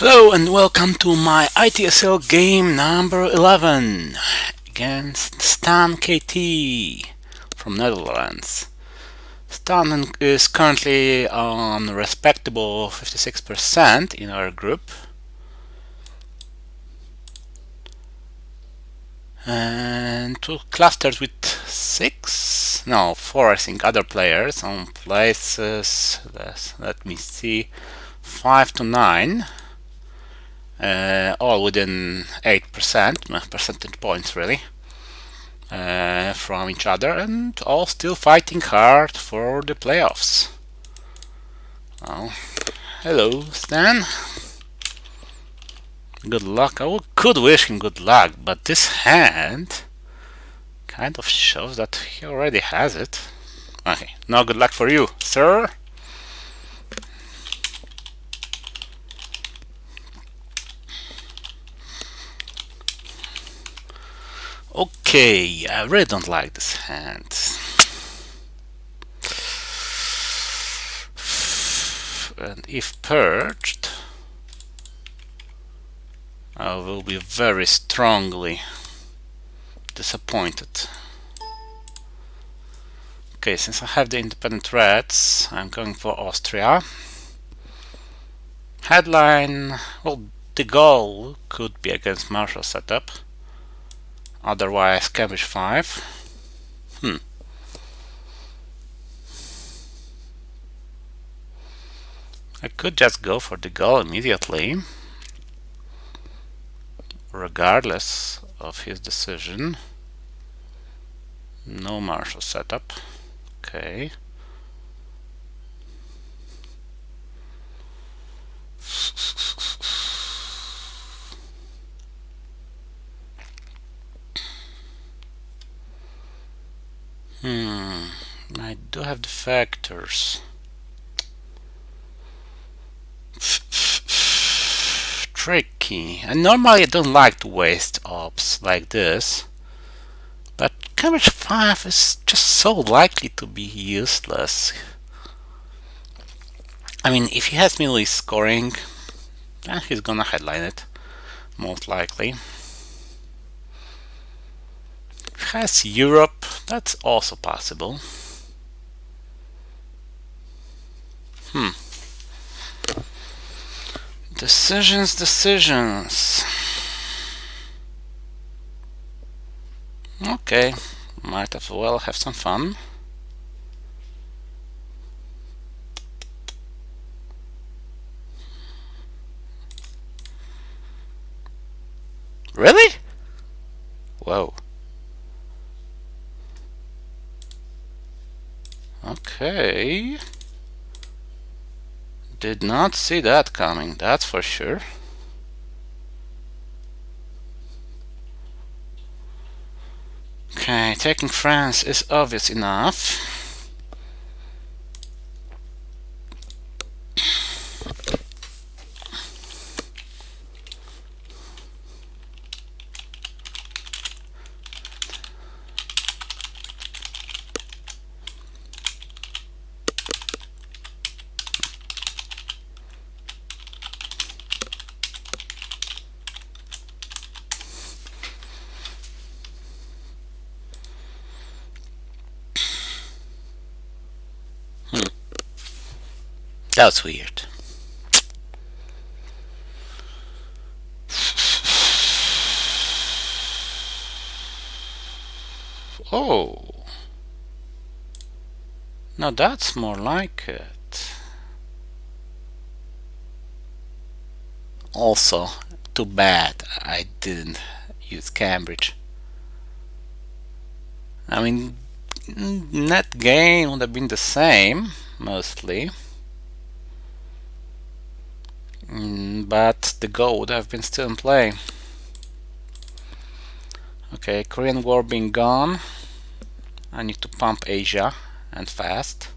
Hello and welcome to my ITSL game number 11 against Stan Kaatee from Netherlands. Stan is currently on respectable 56% in our group, and two clusters with four I think other players on places, let me see, 5 to 9. All within 8% percentage points really from each other, and all still fighting hard for the playoffs. Well, hello Stan, good luck. Could wish him good luck, but this hand kind of shows that he already has it. Okay, no good luck for you, sir. Okay, I really don't like this hand. And if purged, I will be very strongly disappointed. Okay, since I have the independent reds, I'm going for Austria. Headline, well, the goal could be against Marshall setup. Otherwise, Cambridge 5. I could just go for the goal immediately, regardless of his decision. No Marshall setup. Okay. I do have the factors. Tricky. And normally I don't like to waste ops like this, but Cambridge 5 is just so likely to be useless. I mean, if he has melee scoring, then he's gonna headline it, most likely. If he has Europe, that's also possible. Decisions. Okay, might as well have some fun. Really? Whoa. Okay. Did not see that coming, that's for sure. Okay, taking France is obvious enough. That's weird. Oh. Now that's more like it. Also, too bad I didn't use Cambridge. I mean, net gain would have been the same, mostly. But the goal would have been still in play. Okay, Korean War being gone, I need to pump Asia, and fast.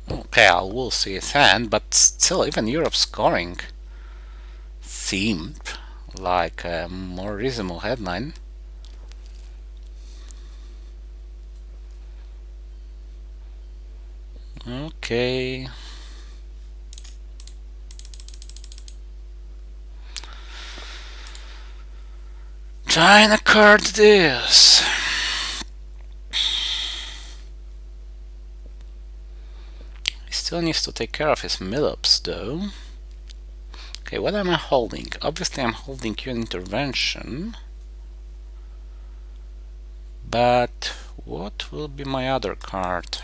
Okay, I will see his hand, but still, even Europe scoring seemed like a more reasonable headline. Okay. China card this. He still needs to take care of his mill-ups though. Okay, what am I holding? Obviously I'm holding Q intervention. But what will be my other card?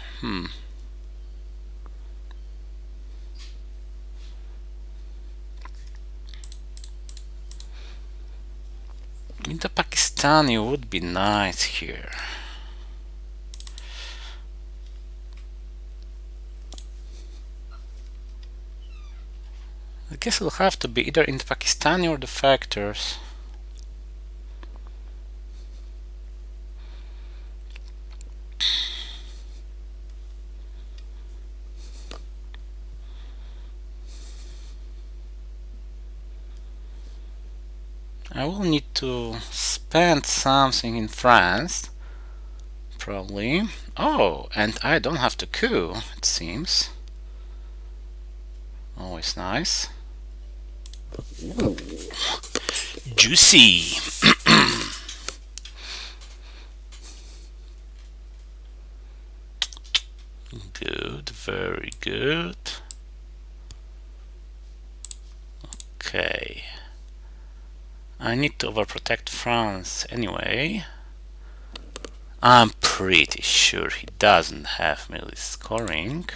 The Pakistani would be nice here. I guess it'll have to be either in the Pakistani or the factors. I will need to spend something in France, probably. Oh, and I don't have to coup, it seems. Always nice. Ooh. Juicy. Good, very good. Okay. I need to overprotect France anyway. I'm pretty sure he doesn't have melee scoring.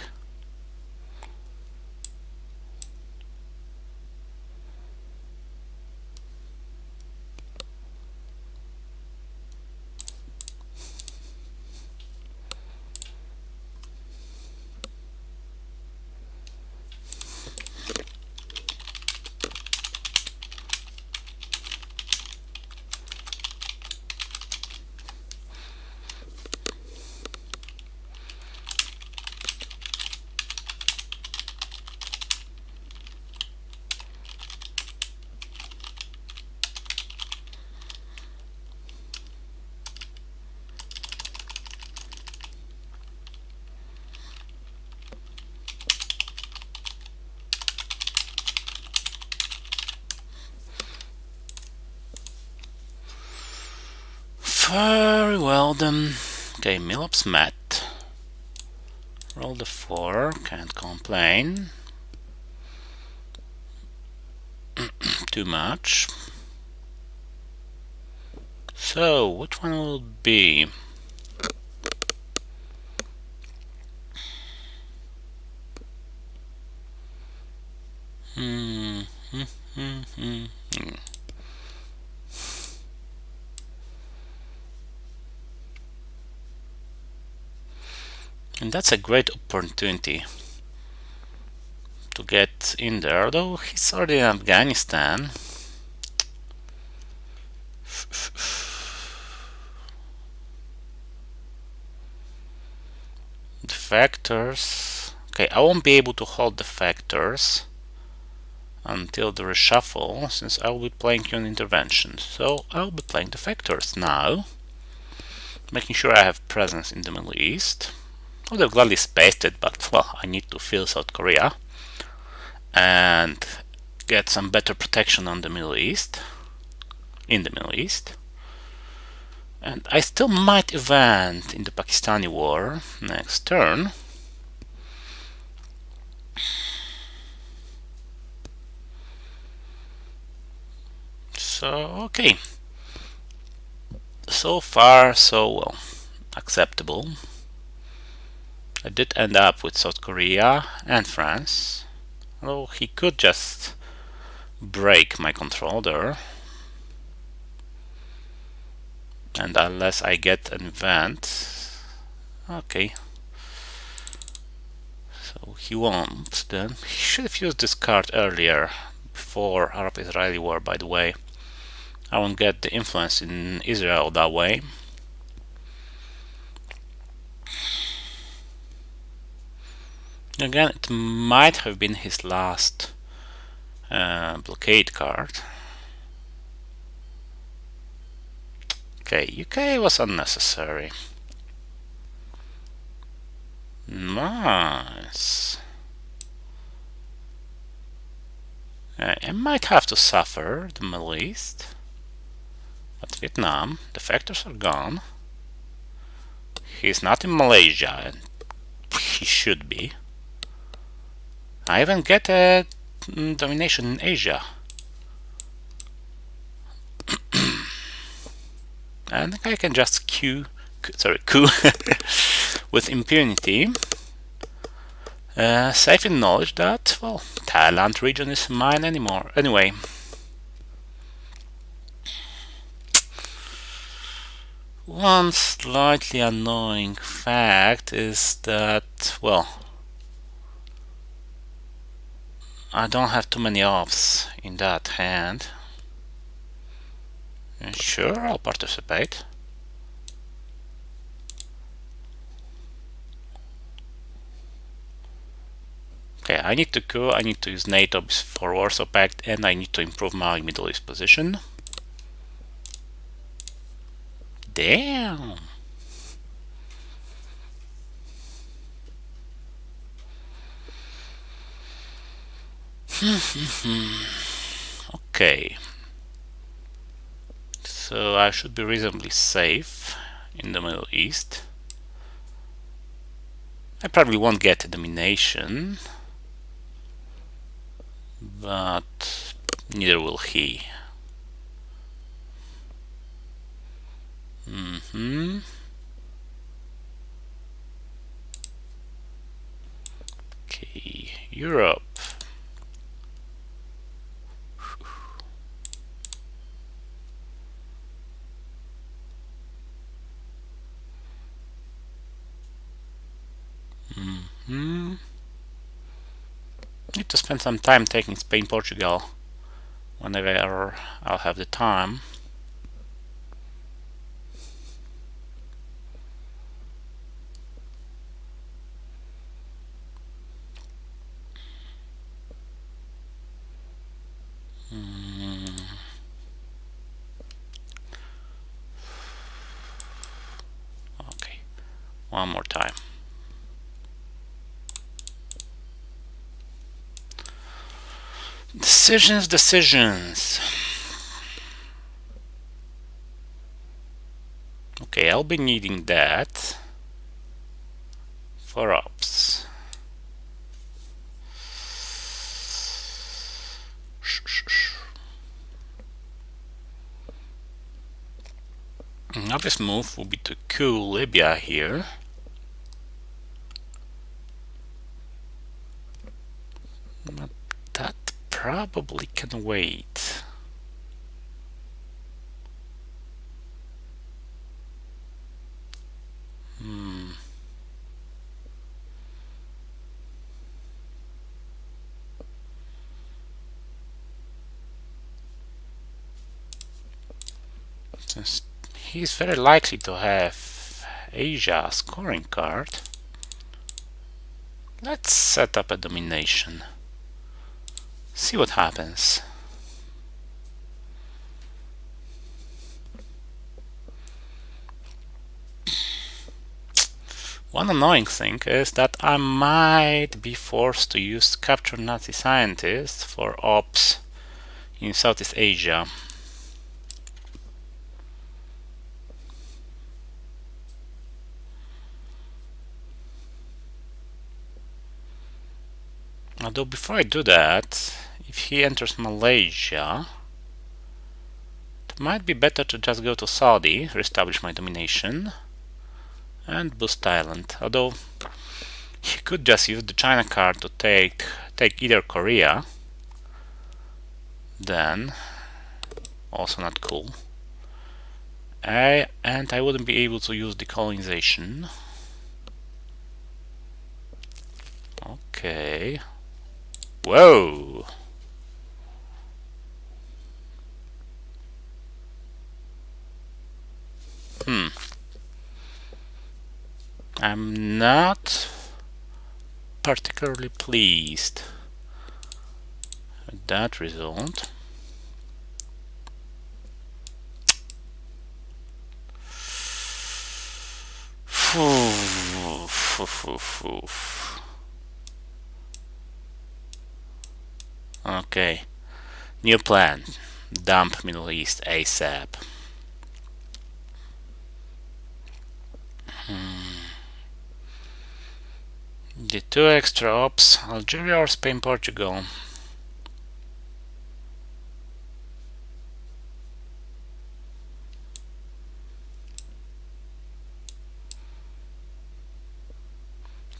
Very well then. Okay, Millops met. Roll the 4, can't complain. Too much. So, which one will it be? And that's a great opportunity to get in there, though he's already in Afghanistan. The factors. Okay, I won't be able to hold the factors until the reshuffle, since I will be playing on intervention. So I'll be playing the factors now, making sure I have presence in the Middle East. I would have gladly spaced it, but well, I need to fill South Korea and get some better protection on the Middle East, in the Middle East. And I still might event in the Pakistani war next turn. So, okay. So far, so well. Acceptable. I did end up with South Korea and France. Although he could just break my control there. And unless I get an event. Okay. So he won't then. He should have used this card earlier, before Arab-Israeli war, by the way. I won't get the influence in Israel that way. Again, it might have been his last blockade card. Okay, UK was unnecessary. Nice. I might have to suffer the Middle East. But Vietnam, the factors are gone. He's not in Malaysia, and he should be. I even get a domination in Asia. And I can just coup with impunity. Safe in knowledge that, well, Thailand region is mine anymore. Anyway. One slightly annoying fact is that, well, I don't have too many offs in that hand. Sure, I'll participate. Okay, I need to go, I need to use NATO for Warsaw Pact, and I need to improve my Middle East position. Damn! Okay. So I should be reasonably safe in the Middle East. I probably won't get a domination, but neither will he. Okay, Europe. Need to spend some time taking Spain, Portugal whenever I'll have the time. Okay, one more time. Decisions. Okay, I'll be needing that for ops. An obvious move would be to coup Libya here. But that probably can wait. Since he's very likely to have Asia scoring card, let's set up a domination. See what happens. One annoying thing is that I might be forced to use capture Nazi scientists for ops in Southeast Asia. Although before I do that, if he enters Malaysia, it might be better to just go to Saudi, reestablish my domination, and boost Thailand. Although he could just use the China card to take either Korea, then also not cool. And I wouldn't be able to use decolonization. Okay. Whoa! I'm not particularly pleased with that result. Okay, new plan. Dump Middle East ASAP. The two extra ops, Algeria or Spain, Portugal?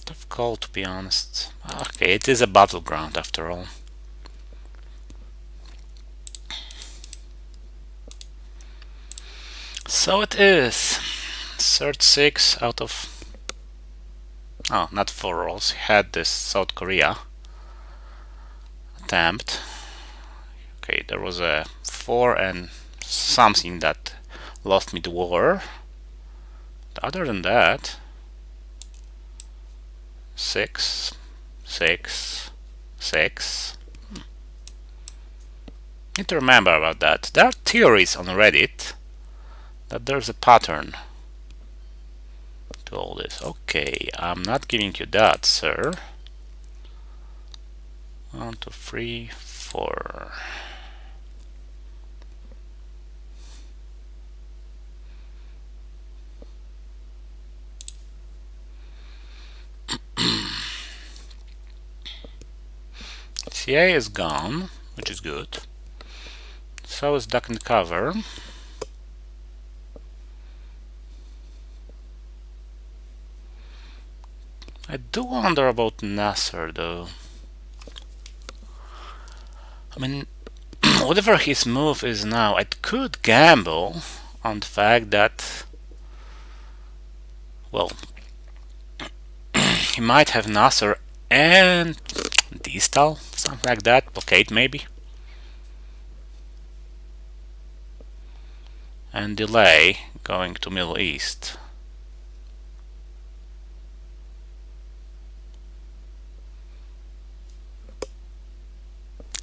Tough call, to be honest. Okay, it is a battleground after all. So it is. 36 out of... Oh, not 4 rolls. He had this South Korea attempt. Okay, there was a 4 and something that lost me the war. Other than that, 6, 6, 6. Need to remember about that. There are theories on Reddit that there's a pattern to all this. Okay, I'm not giving you that, sir. 1, 2, 3, 4. CA is gone, which is good. So is duck and cover. I do wonder about Nasser though. I mean, whatever his move is now, I could gamble on the fact that, well, he might have Nasser and D-style, something like that, blockade maybe, and delay going to Middle East.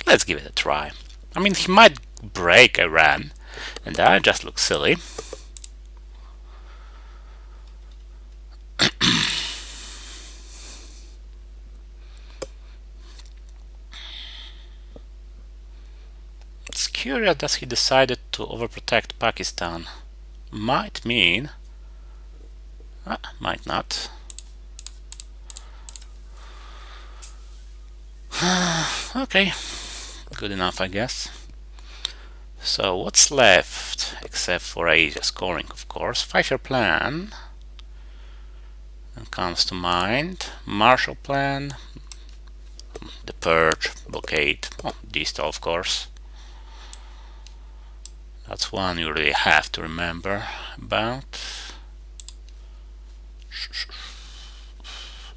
Let's give it a try. I mean, he might break Iran, and that just looks silly. It's curious that he decided to overprotect Pakistan. Might mean... might not. Okay, good enough, I guess. So what's left, except for Asia scoring, of course? 5-year plan comes to mind. Marshall Plan, the Purge, blockade, D-style, of course. That's one you really have to remember about.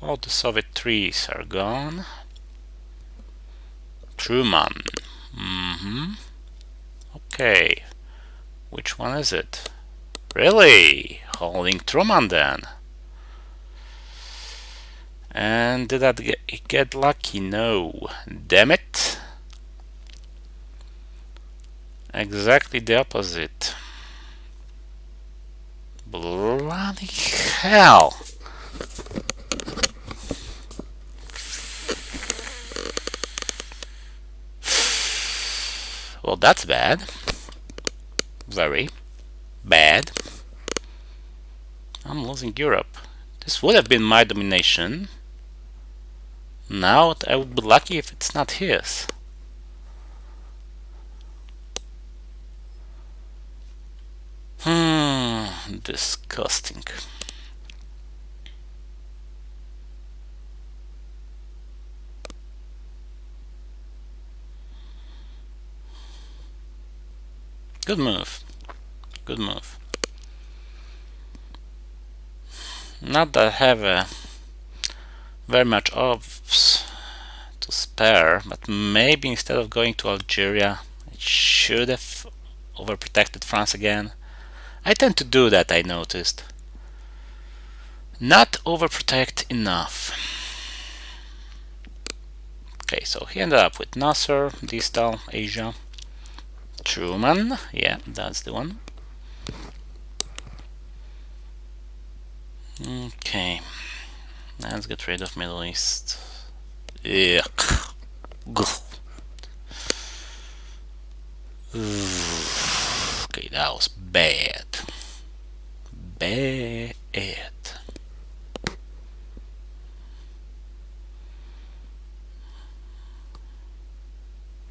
All the Soviet trees are gone. Truman. Okay. Which one is it? Really? Holding Truman then. And did that get lucky? No. Damn it. Exactly the opposite. Bloody hell. Well, that's bad. Very bad. I'm losing Europe. This would have been my domination. Now I would be lucky if it's not his. Disgusting. Good move. Good move. Not that I have very much ops to spare, but maybe instead of going to Algeria, I should have overprotected France again. I tend to do that, I noticed. Not overprotect enough. Okay, so he ended up with Nasser, D-style, Asia. Truman, yeah, that's the one. Okay, Let's get rid of Middle East. Yuck. Okay, that was bad. Bad.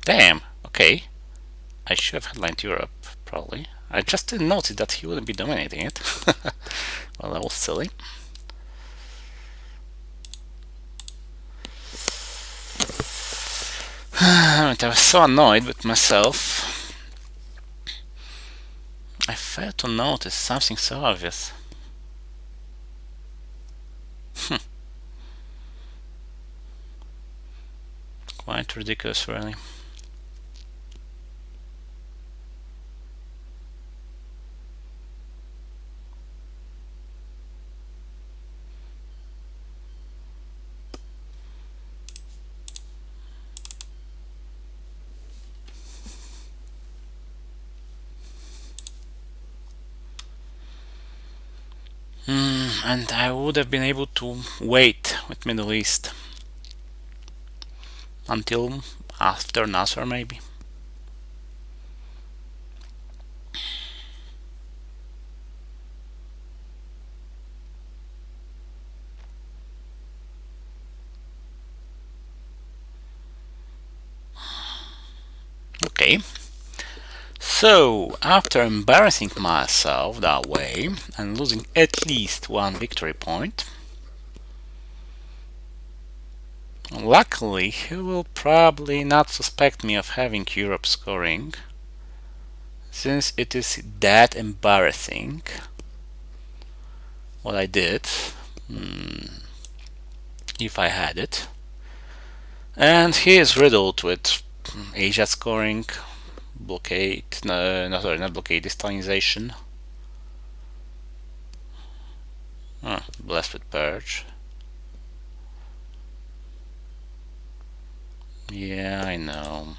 Damn, okay. I should have headlined Europe, probably. I just didn't notice that he wouldn't be dominating it. Well, that was silly. I was so annoyed with myself. I failed to notice something so obvious. Quite ridiculous, really. And I would have been able to wait with Middle East until after Nasser, maybe. Okay. So, after embarrassing myself that way and losing at least one victory point, luckily he will probably not suspect me of having Europe scoring, since it is that embarrassing what I did, if I had it. And he is riddled with Asia scoring, blockade, no, sorry, not blockade, Stalinization. Blessed with purge. Yeah, I know.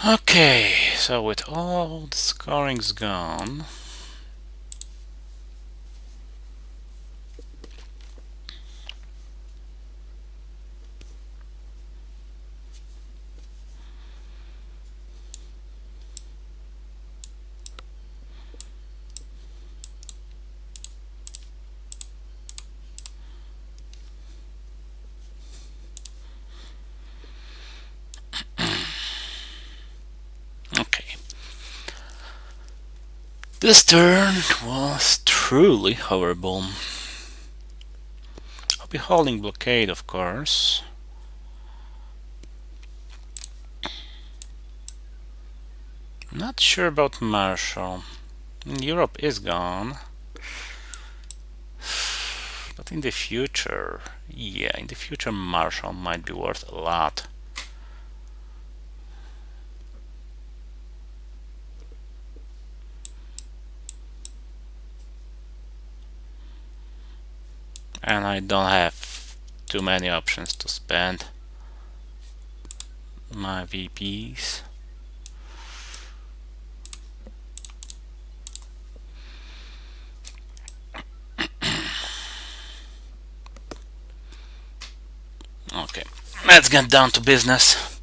Okay, so with all the scorings gone, okay. This turn was truly horrible. I'll be holding blockade, of course. Not sure about Marshall. Europe is gone. But in the future, yeah, in the future Marshall might be worth a lot. And I don't have too many options to spend my VPs. Okay, let's get down to business.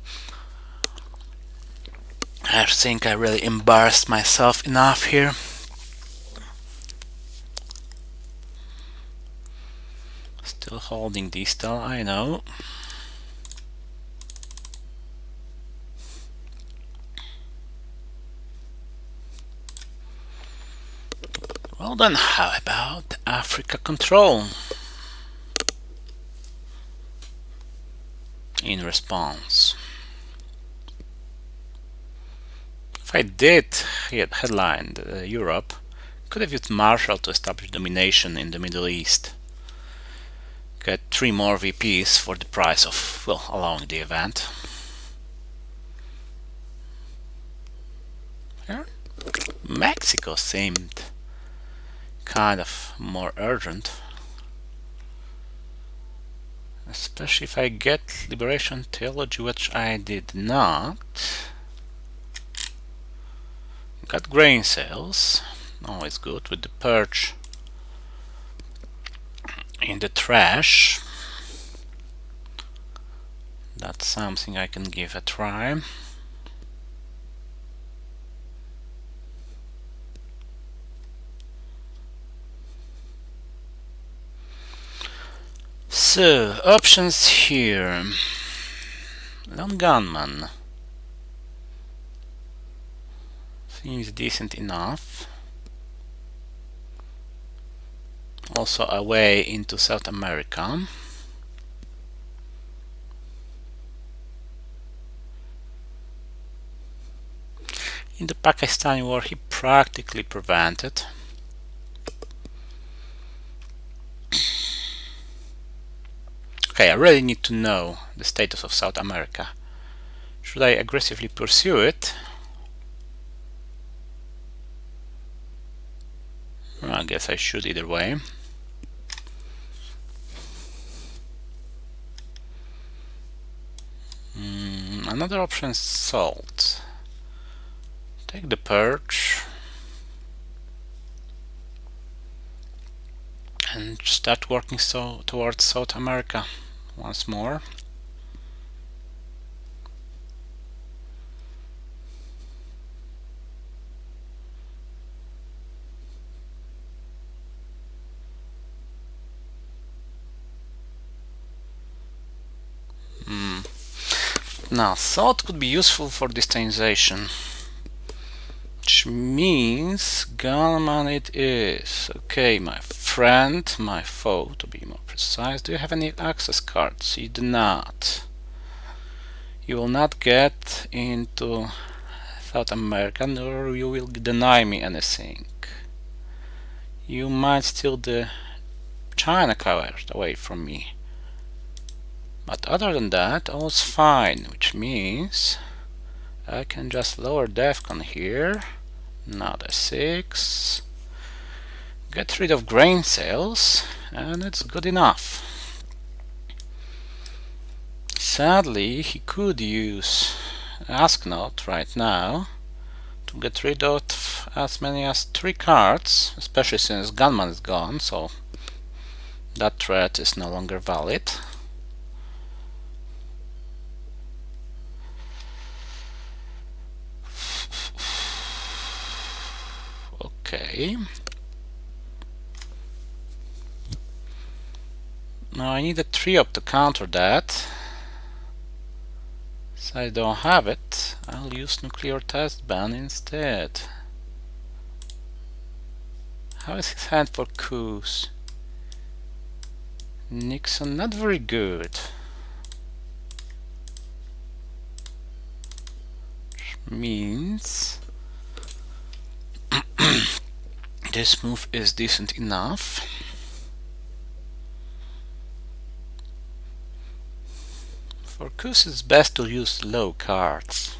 I think I really embarrassed myself enough here. Still holding these still, I know. Well then, how about Africa control? In response, if I did headline Europe, could have used Marshall to establish domination in the Middle East. Get 3 more VPs for the price of, well, allowing the event. Here, Mexico seemed kind of more urgent. Especially if I get Liberation Theology, which I did not. Got grain sales, always good, with the purge in the trash. That's something I can give a try. So, options here. Lone gunman seems decent enough. Also a way into South America. In the Pakistani war he practically prevented. Okay, I really need to know the status of South America. Should I aggressively pursue it? Well, I guess I should either way. Another option is salt. Take the purge and start working towards South America once more. Now, salt could be useful for destabilization, which means gunman it is. Okay, my friend, my foe, to be more precise. Do you have any access cards? You do not. You will not get into South America, nor you will deny me anything. You might steal the China card away from me. But other than that, all's fine, which means I can just lower DEFCON here, another 6, get rid of grain sales, and it's good enough. Sadly, he could use Ask Not right now to get rid of as many as 3 cards, especially since Gunman is gone, so that threat is no longer valid. Okay. Now I need a trio to counter that. Since I don't have it, I'll use nuclear test ban instead. How is his hand for coups? Nixon, not very good. Which means this move is decent enough. For coups it's best to use low cards.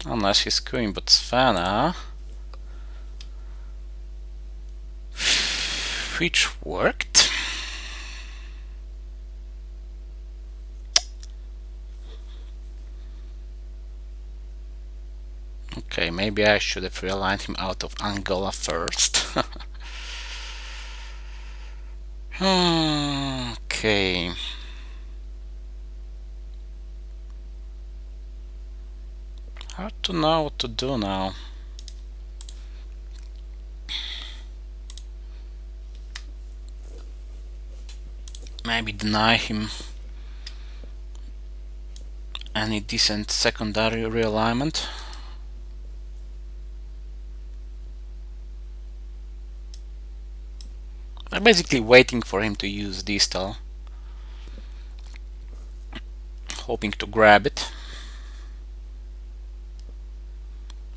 Unless he's queuing Botswana, which worked. Okay, maybe I should have realigned him out of Angola first. Okay. Hard to know what to do now. Maybe deny him any decent secondary realignment. I'm basically waiting for him to use distal, hoping to grab it.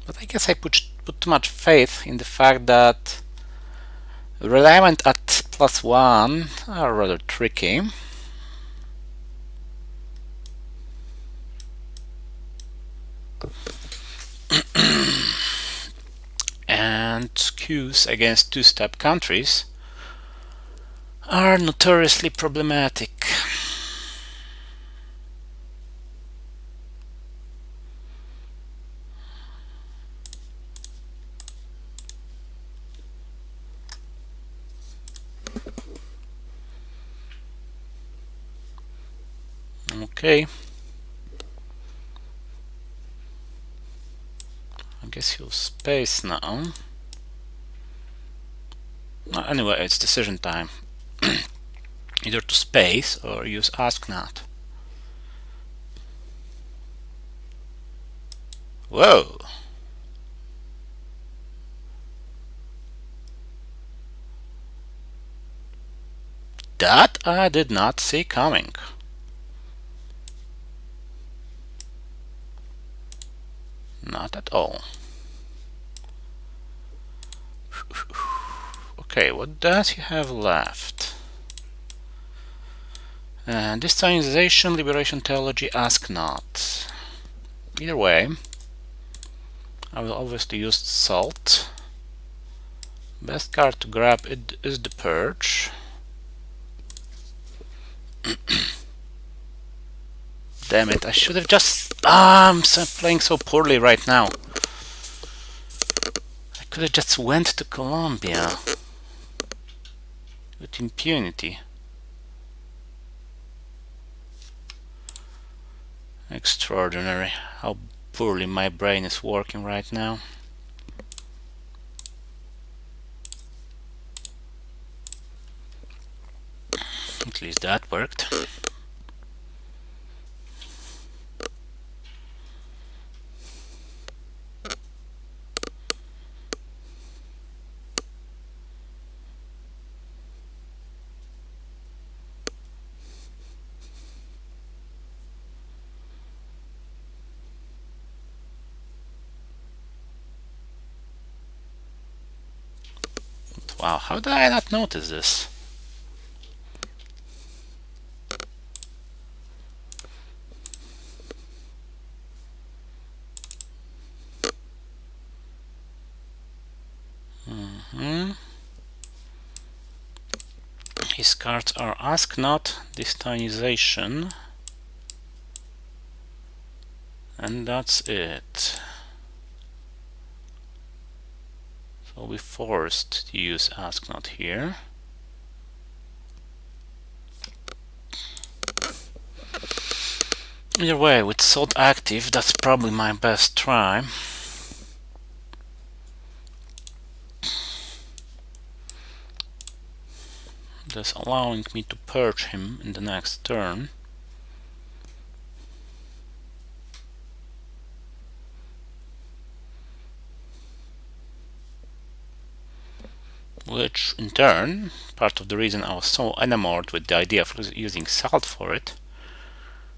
But I guess I put too much faith in the fact that realignment at +1 are rather tricky. and queues against two-step countries are notoriously problematic. Okay. I guess you'll space now. Anyway, it's decision time. Either to space or use ask not. Whoa! That I did not see coming. Not at all. Okay, what does he have left? Destabilization, liberation theology, ask not. Either way, I will obviously use salt. Best card to grab it is the purge. Damn it, I should have just... I'm playing so poorly right now. I could have just went to Colombia with impunity. Extraordinary how poorly my brain is working right now. At least that worked. Wow, how did I not notice this? His cards are ask not, destabilization, and that's it. So we're forced to use ask not here. Either way, with salt active, that's probably my best try. Thus allowing me to purge him in the next turn. Which, in turn, part of the reason I was so enamored with the idea of using salt for it,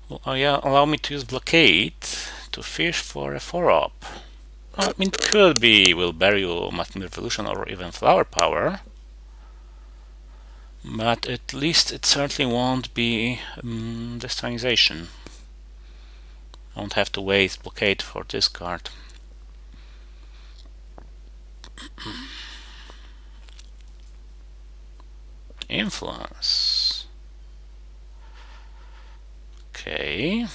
will allow me to use blockade to fish for a 4-up. I mean, it could be Will Bury You, Mathematical Revolution, or even Flower Power. But at least it certainly won't be destabilization. I won't have to waste blockade for this card. Influence. Okay.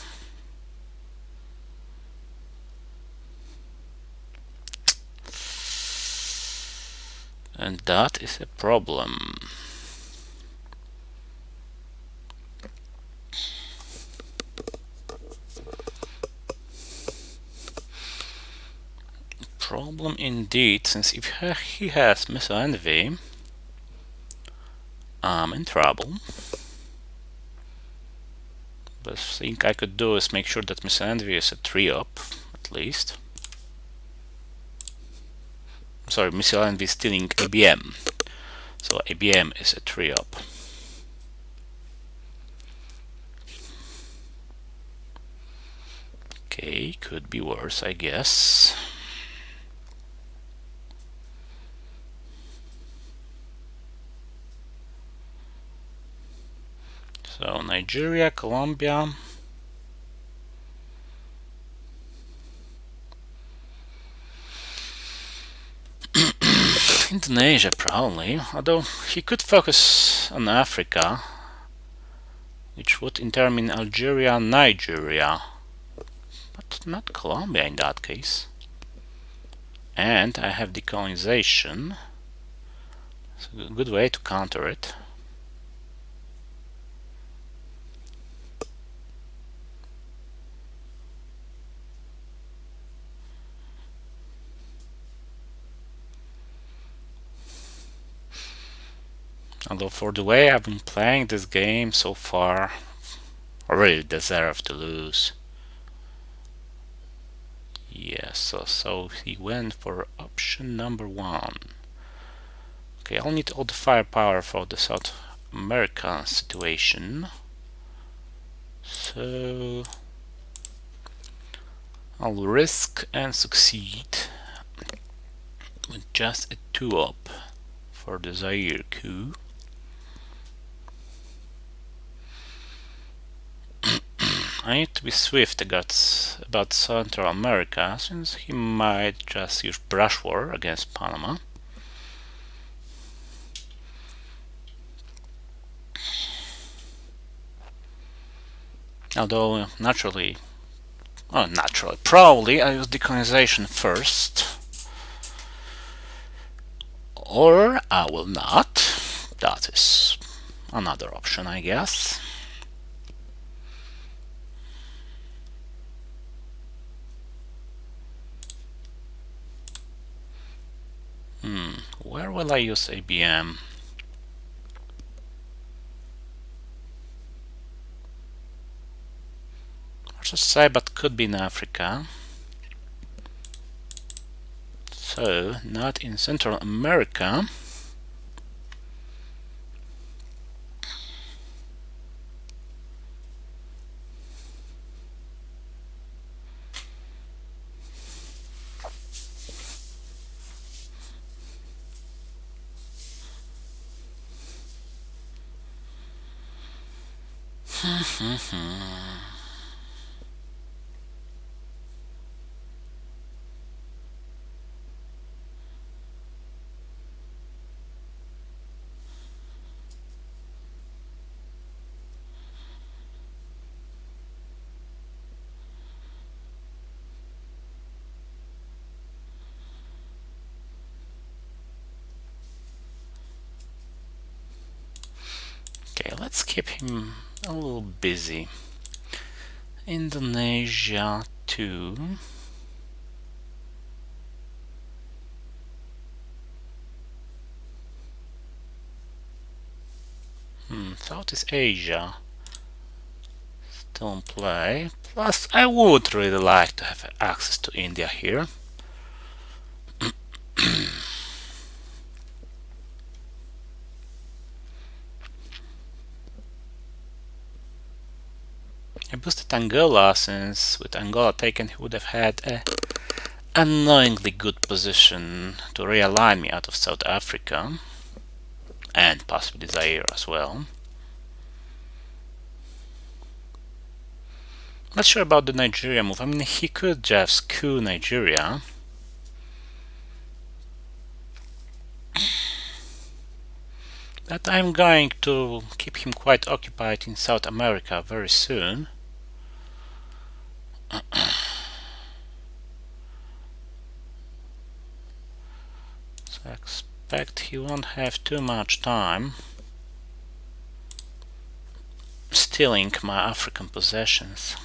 And that is a problem. Problem indeed, since if he has Missile Envy, I'm in trouble. The thing I could do is make sure that Missile Envy is a 3-up, at least. Sorry, Missile Envy is stealing ABM. So ABM is a 3-up. Okay, could be worse, I guess. So Nigeria, Colombia. Indonesia probably, although he could focus on Africa, which would in turn mean Algeria, Nigeria, but not Colombia in that case. And I have decolonization, so a good way to counter it. Although for the way I've been playing this game so far, I really deserve to lose. Yes, so he went for option number 1. Okay, I'll need all the firepower for the South American situation. So I'll risk and succeed with just a 2-up for the Zaire coup. I need to be swift about Central America, since he might just use brush war against Panama. Although probably I use decolonization first. Or I will not. That is another option, I guess. Where will I use ABM? Hard to say, but could be in Africa. So, not in Central America. Okay, let's keep him a little busy. Indonesia too. Southeast Asia still in play. Plus, I would really like to have access to India here. I boosted Angola, since with Angola taken he would have had a annoyingly good position to realign me out of South Africa and possibly Zaire as well. Not sure about the Nigeria move. I mean, he could just coup Nigeria. But I'm going to keep him quite occupied in South America very soon. So I expect he won't have too much time stealing my African possessions.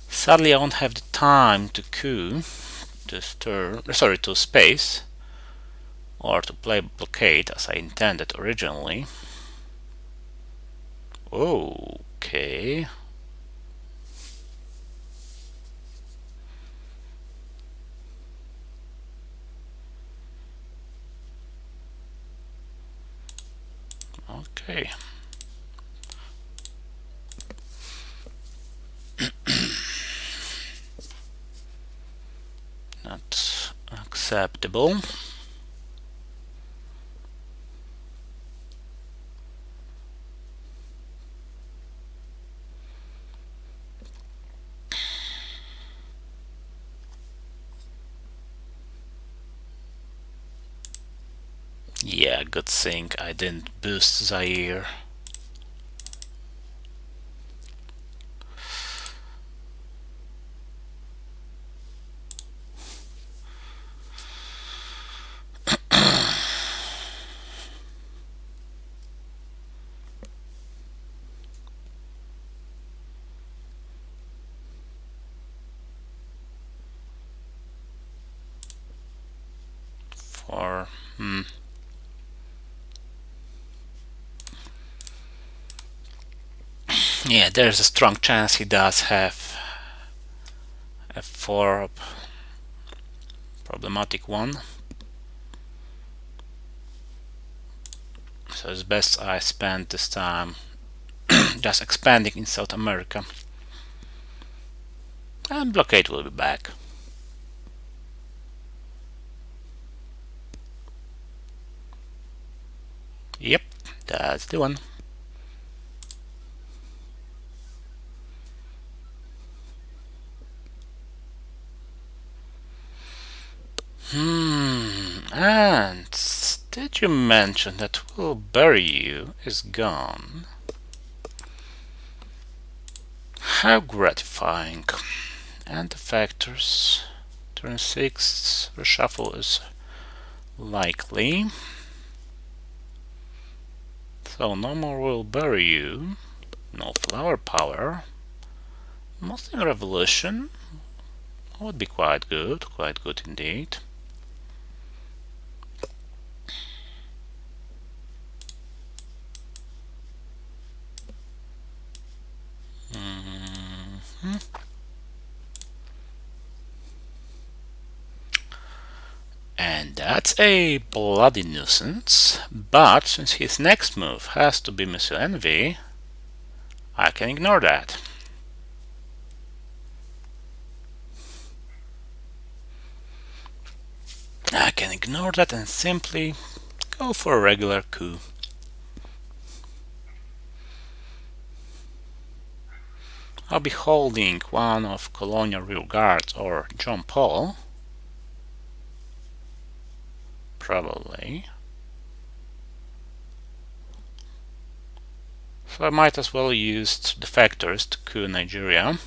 Sadly, I won't have the time to coup, to space, or to play blockade as I intended originally. Okay. Okay. Not acceptable. Yeah, good thing I didn't boost Zaire. For yeah, there's a strong chance he does have a 4 problematic one. So it's best I spend this time just expanding in South America. And blockade will be back. Yep, that's the one. And did you mention that Will Bury You is gone? How gratifying. And the factors. Turn 6, reshuffle is likely. So no more Will Bury You. No flower power. Muslim Revolution would be quite good indeed. And that's a bloody nuisance, but since his next move has to be Monsieur Envy, I can ignore that. I can ignore that and simply go for a regular coup. I'll be holding one of Colonial Rear Guards or John Paul. Probably. So I might as well use defectors to coup Nigeria.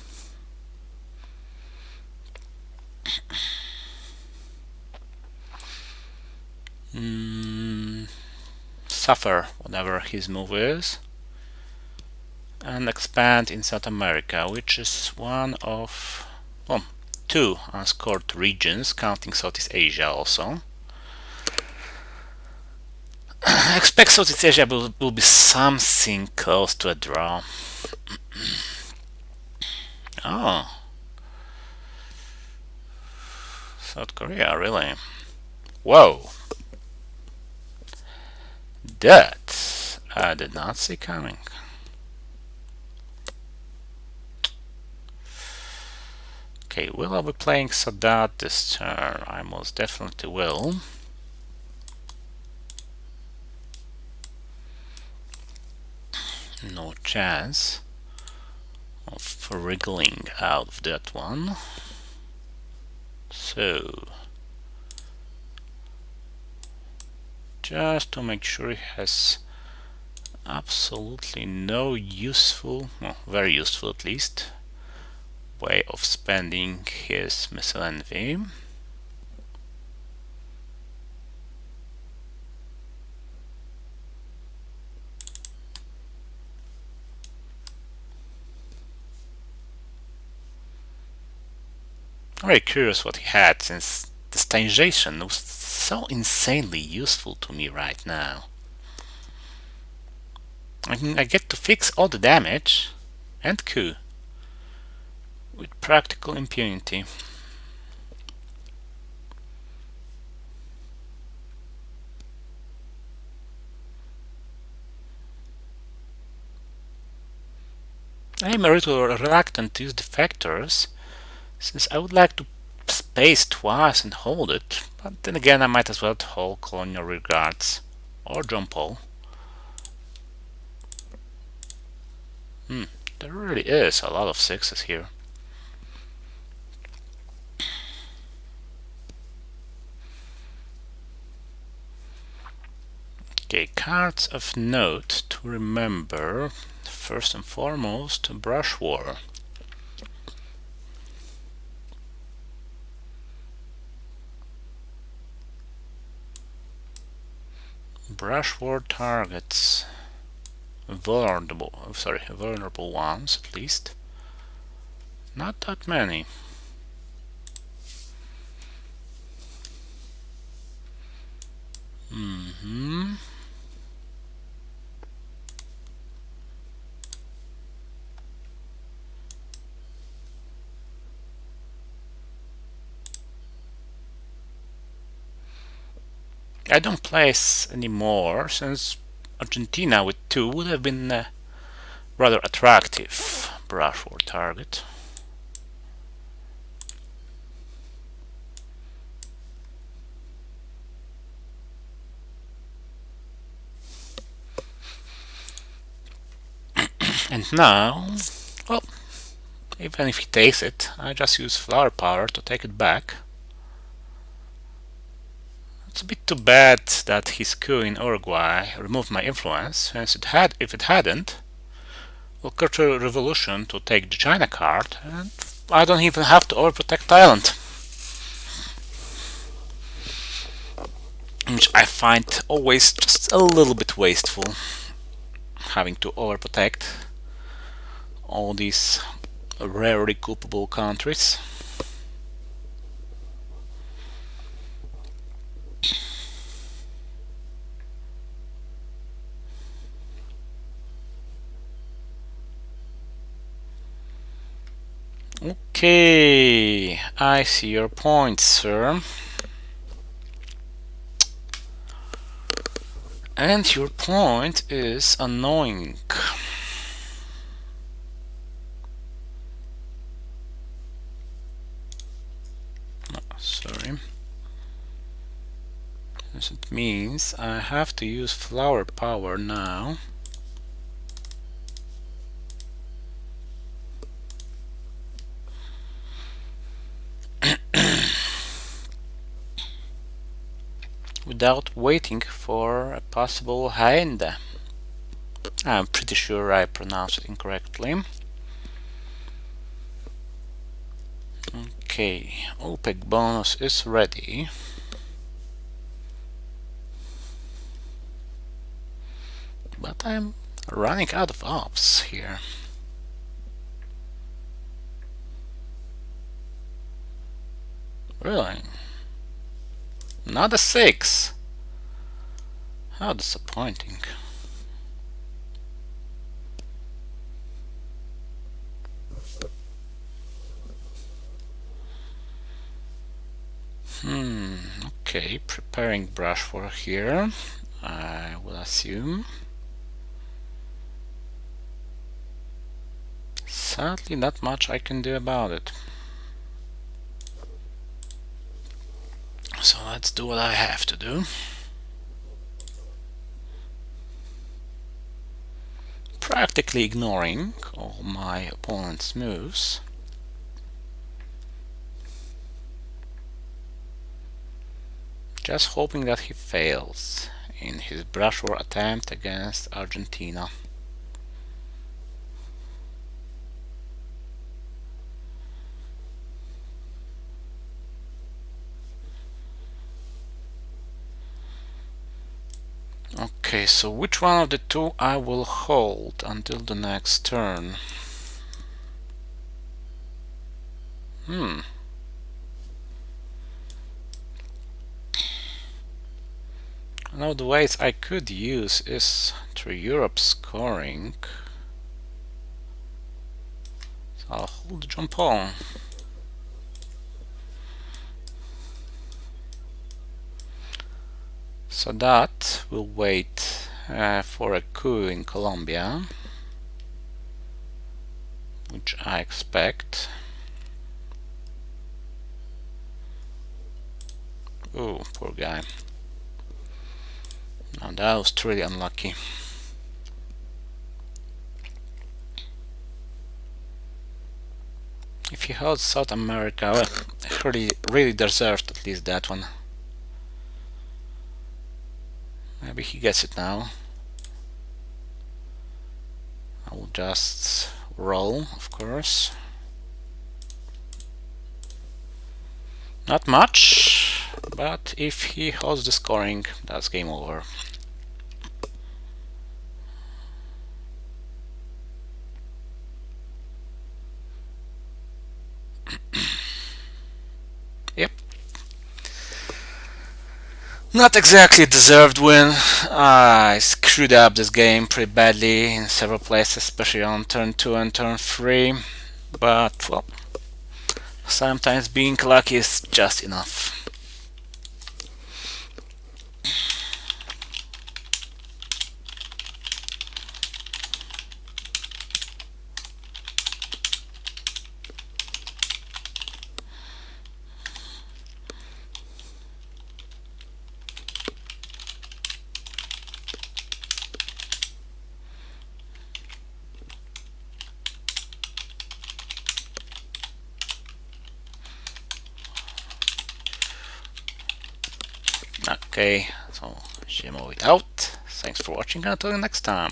Suffer whatever his move is. And expand in South America, which is one of, well, 2 unscored regions, counting Southeast Asia also. I expect Southeast Asia will be something close to a draw. Oh. South Korea, really? Whoa. That I did not see coming. Okay, will I be playing Sadat this turn? I most definitely will. No chance of wriggling out of that one. So, just to make sure he has absolutely no useful, well, very useful at least, way of spending his missile envy. I'm very curious what he had, since the stangation was so insanely useful to me right now. I mean, I get to fix all the damage and coup with practical impunity. I am a little reluctant to use defectors, since I would like to space twice and hold it, but then again I might as well hold Colonial Rear Guards or John Paul. There really is a lot of 6s here. cards of note to remember. First and foremost, brush war. Brush war targets. Vulnerable ones at least. Not that many. I don't place anymore since Argentina with 2 would have been a rather attractive brush war target. And now, well, even if he takes it, I just use flower power to take it back. It's a bit too bad that his coup in Uruguay removed my influence, since if it hadn't, we'll culture revolution to take the China card, and I don't even have to overprotect Thailand. Which I find always just a little bit wasteful, having to overprotect all these rarely culpable countries. Okay, I see your point, sir. And your point is annoying. Sorry. Yes, it means I have to use flower power now. Without waiting for a possible Haenda. I'm pretty sure I pronounced it incorrectly. Okay, OPEC bonus is ready. But I'm running out of ops here. Really? Not a 6. How disappointing. Okay, preparing brush for here, I will assume. Sadly, not much I can do about it. So let's do what I have to do. Practically ignoring all my opponent's moves. Just hoping that he fails in his brush war attempt against Argentina. Okay, so which one of the two I will hold until the next turn? One of the ways I could use is through Europe scoring. So I'll hold the jump on. So that will wait for a coup in Colombia, which I expect. Oh, poor guy. Now that was truly unlucky. If he holds South America, well, he really deserved at least that one. Maybe he gets it now. I will just roll, of course. Not much, but if he holds the scoring, that's game over. Yep. Not exactly a deserved win. I screwed up this game pretty badly in several places, especially on turn 2 and turn 3. But, well, sometimes being lucky is just enough. Okay, so Shimo it out. Thanks for watching, and until next time.